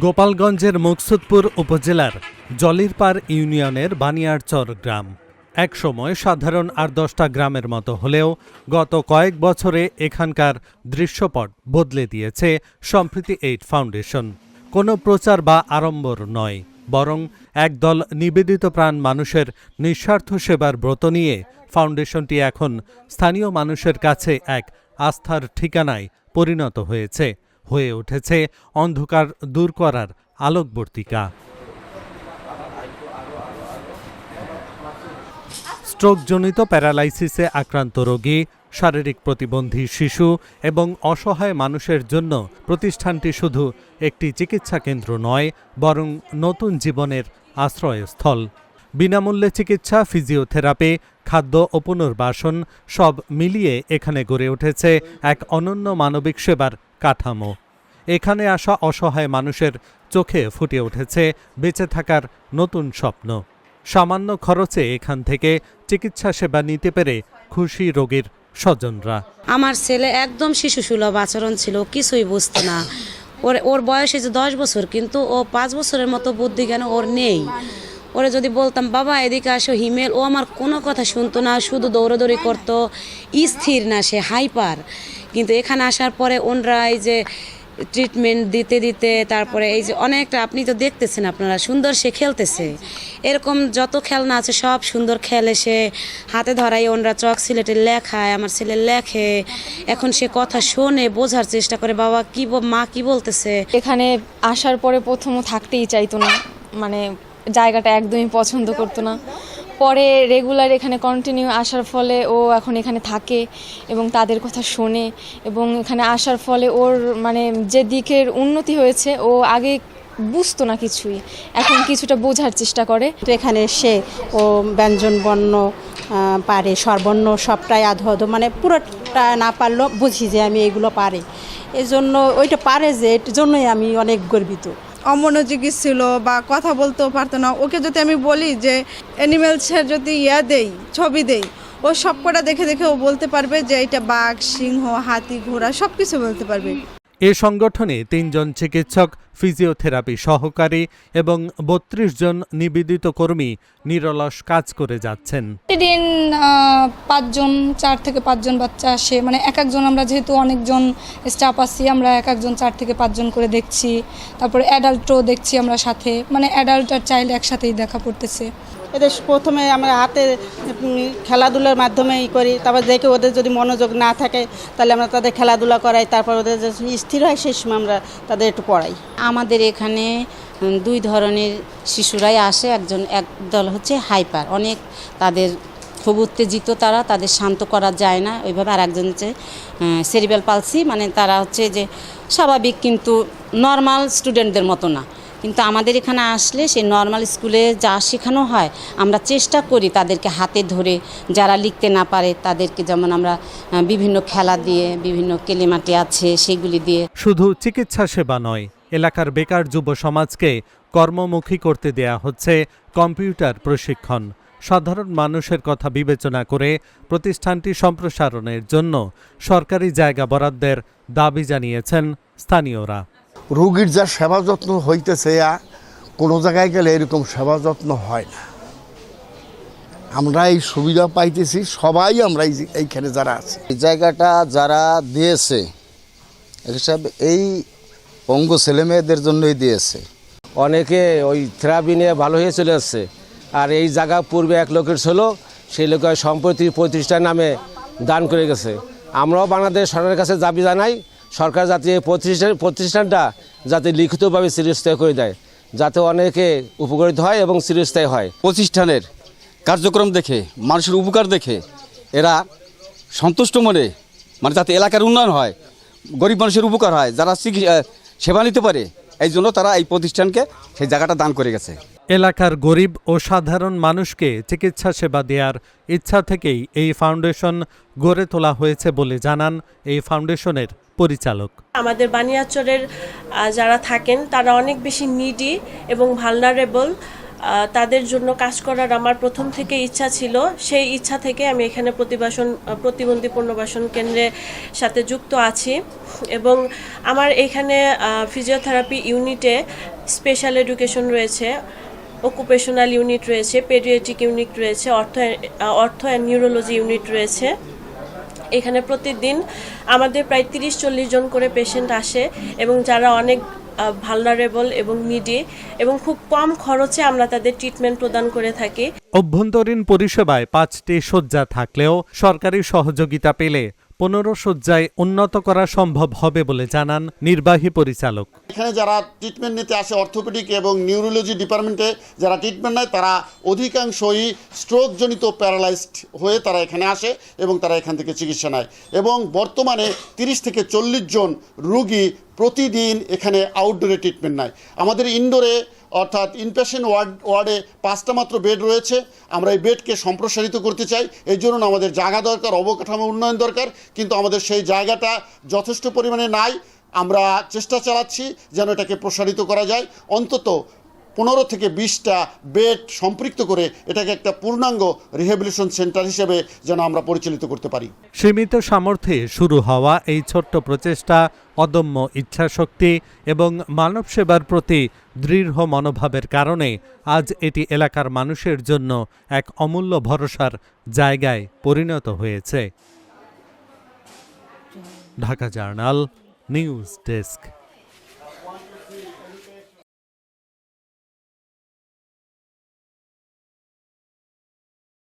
গোপালগঞ্জের মুকসুদপুর উপজেলার জলিরপাড় ইউনিয়নের বানিয়ারচর গ্রাম একসময় সাধারণ ৮-১০টা গ্রামের মতো হলেও গত কয়েক বছরে এখানকার দৃশ্যপট বদলে দিয়েছে সম্প্রীতি এইড ফাউন্ডেশন। কোনো প্রচার বা আড়ম্বর নয়, বরং একদল নিবেদিত প্রাণ মানুষের নিঃস্বার্থ সেবার ব্রত নিয়ে ফাউন্ডেশনটি এখন স্থানীয় মানুষের কাছে এক আস্থার ঠিকানায় পরিণত হয়ে উঠেছে অন্ধকার দূর করার আলোকবর্তিকা। স্ট্রোকজনিত প্যারালাইসিসে আক্রান্ত রোগী, শারীরিক প্রতিবন্ধী শিশু এবং অসহায় মানুষের জন্য প্রতিষ্ঠানটি শুধু একটি চিকিৎসা কেন্দ্র নয়, বরং নতুন জীবনের আশ্রয়স্থল। বিনামূল্যে চিকিৎসা, ফিজিওথেরাপি, খাদ্য ও পুনর্বাসন সব মিলিয়ে এখানে গড়ে উঠেছে এক অনন্য মানবিক সেবার কাঠামো। এখানে আসা অসহায় মানুষের চোখে ফুটে উঠেছে বেঁচে থাকার নতুন স্বপ্ন। সামান্য খরচে এখান থেকে চিকিৎসা সেবা নিতে পেরে খুশি রোগীর স্বজনরা। আমার ছেলে একদম শিশু সুলভ আচরণ ছিল, কিছুই বুঝতো না। ওর বয়স হয়েছে 10 বছর, কিন্তু ও 5 বছরের মতো বুদ্ধি জ্ঞান ওর নেই। ওরে যদি বলতাম বাবা এদিকে আসো হিমেল, ও আমার কোনো কথা শুনতো না, শুধু দৌড়াদৌড়ি করতো, স্থির না, সে হাইপার। কিন্তু এখানে আসার পরে ওনরা এই যে ট্রিটমেন্ট দিতে দিতে তারপরে এই যে অনেকটা, আপনি তো দেখতেছেন, আপনারা সুন্দর সে খেলতেছে। এরকম যত খেলনা আছে সব সুন্দর খেলে, সে হাতে ধরাই ওনরা চক সিলেটে লেখায়, আমার ছেলে লেখে, এখন সে কথা শোনে, বোঝার চেষ্টা করে বাবা কি মা কি বলতেছে। এখানে আসার পরে প্রথমে থাকতেই চাইতো না, মানে জায়গাটা একদমই পছন্দ করতো না। পরে রেগুলার এখানে কন্টিনিউ আসার ফলে ও এখন এখানে থাকে এবং তাদের কথা শোনে, এবং এখানে আসার ফলে ওর মানে যে দিকের উন্নতি হয়েছে, ও আগে বুঝতো না কিছুই, এখন কিছুটা বোঝার চেষ্টা করে। তো এখানে এসে ও ব্যঞ্জন বর্ণ পারে, স্বরবর্ণ সবটাই আধো আধো, মানে পুরোটা না পারলেও বুঝি যে আমি এগুলো পারে, এজন্য ওইটা পারে, যে এর জন্যই আমি অনেক গর্বিত। অমনোযোগী ছিল বা কথা বলতেও পারতো না। ওকে যদি আমি বলি যে অ্যানিমেলসের যদি দেই, ছবি দেই, ও সবকটা দেখে দেখে ও বলতে পারবে যে এটা বাঘ, সিংহ, হাতি, ঘোড়া সব কিছু বলতে পারবে। এ সংগঠনে 3 জন চিকিৎসক, ফিজিওথেরাপি সহকারী এবং 32 জন নিবেদিত কর্মী নিরলস কাজ করে যাচ্ছেন। প্রতিদিন 4 থেকে 5 জন বাচ্চা আসে, মানে এক একজন, আমরা যেহেতু অনেকজন স্টাফ আছি, আমরা এক একজন 4 থেকে 5 জন করে দেখছি। তারপরে অ্যাডাল্টও দেখছি আমরা সাথে, মানে অ্যাডাল্ট আর চাইল্ড একসাথেই দেখা পড়তেছে। এদের প্রথমে আমরা হাতে খেলাধুলার মাধ্যমে করি, তারপর দেখে ওদের যদি মনোযোগ না থাকে তাহলে আমরা তাদের খেলাধুলা করাই, তারপর ওদের যে স্থির হয় সেই সময় আমরা তাদের একটু পড়াই। আমাদের এখানে 2 ধরনের শিশুরাই আসে, এক দল হচ্ছে হাইপার, অনেক তাদের খুব উত্তেজিত, তাদের শান্ত করা যায় না ওইভাবে। আর একজন হচ্ছে সেরিব্রাল পালসি, মানে তারা হচ্ছে যে স্বাভাবিক কিন্তু নর্মাল স্টুডেন্টদের মতো না। কিন্তু আমাদের এখানে আসলে সেই নর্মাল স্কুলে যা শেখানো হয় আমরা চেষ্টা করি তাদেরকে হাতে ধরে, যারা লিখতে না পারে তাদেরকে যেমন আমরা বিভিন্ন খেলা দিয়ে, বিভিন্ন কেলেমাটি আছে সেগুলি দিয়ে। শুধু চিকিৎসা সেবা নয়, এলাকার বেকার যুব সমাজকে কর্মমুখী করতে দেয়া হচ্ছে কম্পিউটার প্রশিক্ষণ। সাধারণ মানুষের কথা বিবেচনা করে প্রতিষ্ঠানটি সম্প্রসারণের জন্য সরকারি জায়গা বরাদ্দের দাবি জানিয়েছেন স্থানীয়রা। রোগীর যা সেবা যত্ন হইতেছে, কোনো জায়গায় গেলে এরকম সেবা যত্ন হয় না। আমরা এই সুবিধা পাইতেছি সবাই, আমরা এইখানে যারা আছে। এই জায়গাটা যারা দিয়েছে এসব এই পঙ্গু ছেলেমেয়েদের জন্যই দিয়েছে। অনেকে ওই থেরাপি নিয়ে ভালো হয়ে চলে আসছে। আর এই জায়গা পূর্বে এক লোকের ছিল, সেই লোকের সম্প্রতি প্রতিষ্ঠান নামে দান করে গেছে। আমরাও বাংলাদেশ সরকারের কাছে দাবি জানাই, সরকার যাতে এই প্রতিষ্ঠানটা যাতে লিখিতভাবে চিরস্থায়ী করে দেয়, যাতে অনেকে উপকৃত হয় এবং চিরস্থায়ী হয়। প্রতিষ্ঠানের কার্যক্রম দেখে, মানুষের উপকার দেখে এরা সন্তুষ্ট মনে, মানে যাতে এলাকার উন্নয়ন হয়, গরিব মানুষের উপকার হয়, যারা সেবা নিতে পারে, এই জন্য তারা এই প্রতিষ্ঠানকে সেই জায়গাটা দান করে গেছে। এলাকার গরিব ও সাধারণ মানুষকে চিকিৎসা সেবা দেওয়ার ইচ্ছা থেকেই এই ফাউন্ডেশন গড়ে তোলা হয়েছে বলে জানান এই ফাউন্ডেশনের পরিচালক। আমাদের বানিয়াচরের যারা থাকেন তারা অনেক বেশি নিডি এবং ভালনারেবল, তাদের জন্য কাজ করার আমার প্রথম থেকে ইচ্ছা ছিল। সেই ইচ্ছা থেকে আমি এখানে প্রতিবন্ধী পুনর্বাসন কেন্দ্রের সাথে যুক্ত আছি এবং আমার এখানে ফিজিওথেরাপি ইউনিটে স্পেশাল এডুকেশন রয়েছে, অকুপেশনাল ইউনিট রয়েছে, পেডিয়াট্রিক ইউনিট রয়েছে, অর্থ অ্যান্ড নিউরোলজি ইউনিট রয়েছে। এখানে প্রতিদিন আমাদের প্রায় 30-40 জন করে পেশেন্ট আসে এবং যারা অনেক ভালনারেবল এবং নিডি এবং খুব কম খরচে আমরা তাদের ট্রিটমেন্ট প্রদান করে থাকি। অভ্যন্তরীণ পরিষেবায় 5টি শয্যা থাকলেও সরকারি সহযোগিতা পেলে 15 শয্যায় উন্নত করা সম্ভব হবে বলে জানান নির্বাহী পরিচালক। এখানে যারা ট্রিটমেন্ট নিতে আসে অর্থোপেডিক এবং নিউরোলজি ডিপার্টমেন্টে যারা ট্রিটমেন্ট নেয় তারা অধিকাংশই স্ট্রোকজনিত প্যারালাইজড হয়ে তারা এখানে আসে এবং তারা এখান থেকে চিকিৎসা নেয় এবং বর্তমানে 30 থেকে 40 জন রোগী প্রতিদিন এখানে আউটডোরে ট্রিটমেন্ট নেয়। আমাদের ইনডোরে অর্থাৎ ইনপেশেন্ট ওয়ার্ডে 5টা মাত্র বেড রয়েছে। আমরা এই বেডকে সম্প্রসারিত করতে চাই, এই জন্য আমাদের জায়গা দরকার, অবকাঠামো উন্নয়ন দরকার, কিন্তু আমাদের সেই জায়গাটা যথেষ্ট পরিমাণে নাই। আমরা চেষ্টা চালাচ্ছি যেন এটাকে প্রসারিত করা যায়, অন্তত 15 থেকে 20টা বেড সম্পৃক্ত করে এটাকে একটা পূর্ণাঙ্গ রিহ্যাবিলিটেশন সেন্টার হিসেবে যেন আমরা পরিচালিত করতে পারি। সীমিত সামর্থ্যে শুরু হওয়া এই ছোট্ট প্রচেষ্টা অদম্য ইচ্ছাশক্তি এবং মানব সেবার প্রতি দৃঢ় মনোভাবের কারণে আজ এটি এলাকার মানুষের জন্য এক অমূল্য ভরসার জায়গায় পরিণত হয়েছে। Dhaka journal news desk.